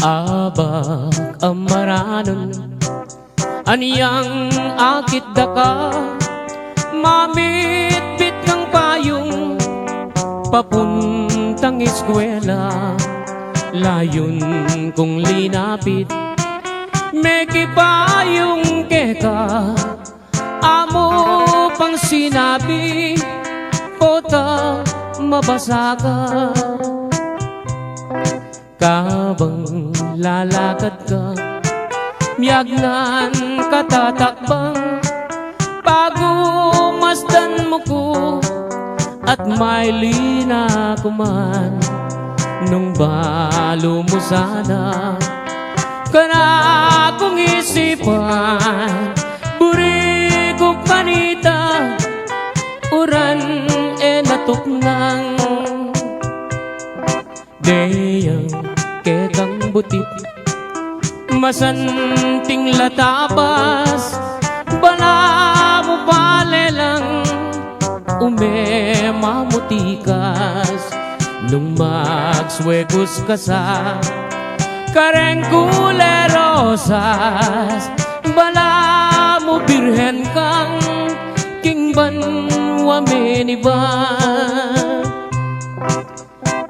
Abak amaranon aniyang akit daka, mamit-bit kang payong papuntang eskwela. Layon kong linapit, may kipayong keka, amo pang sinabi, kota mabasa ka. Kabang lalakad ka, miyagnan katatakbang, bago masdan mo ko at may lina kuman. Nung balo mo sana kana kong isipan, buri ko kanita uran natuknang deyang ketang butit, masanting latabas, bala mo palelang umemamutikas. Nung magswegos ka sa kareng kulerosas, bala mo birhen kang kingban wameniba.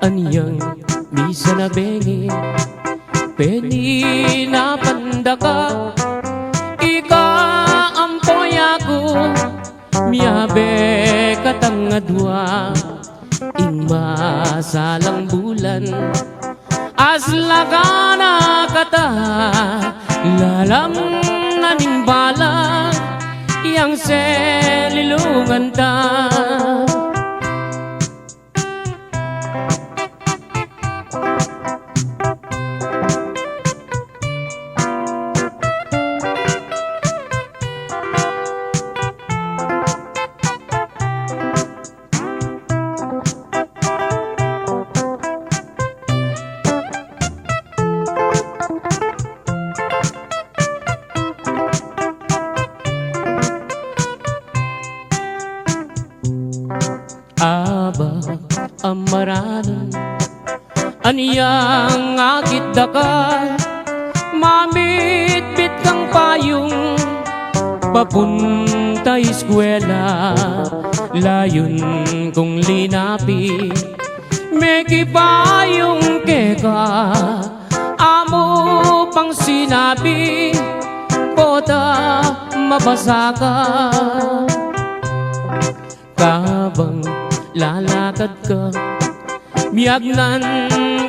Aniyang misa na bengi, peni na pandaka, ika ampoy ako, miyabe katangadwa. Ingma salang bulan, asla ka na kata, lalam naning bala, yang selilungan ta. Abak amaranon aniyang akit daka, mamit-bit kang payong papunta eskwela. Layon kong linapit, may kipayong keka, amo pang sinabi, kota mabasa ka. Kabang lalakad ka, miyagnan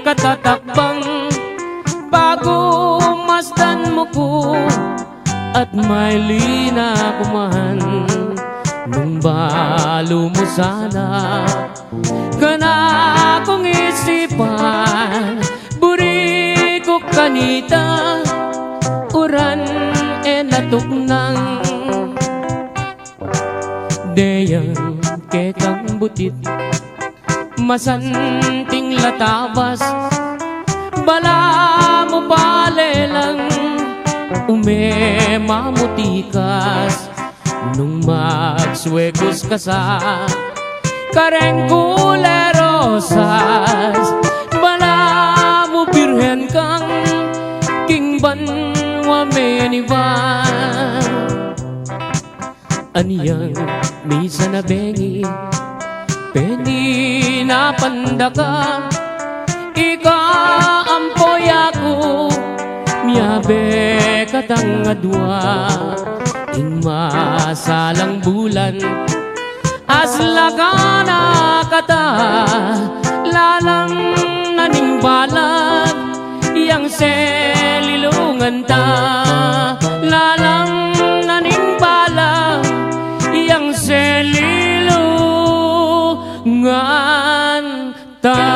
katatakbang, bago masdan mo ko at may lina kuman. Nung balo mo sana kana kong isipan, buri ko kanita uran natuknang deyang ketang butit, masanting latabas, bala mo palelang umemamutikas. Nung magswegos ka sa kareng kulerosas, bala mo birhen kang kingban wameniba. Aniyang misa na bengi, peni na pandaka, ika ampoy ako, miyabe katangadwa. Ingma salang bulan, asla ka na kata, lalang naning balag, yang selilungan ta. Lalang naning balag, yang selilungan ta.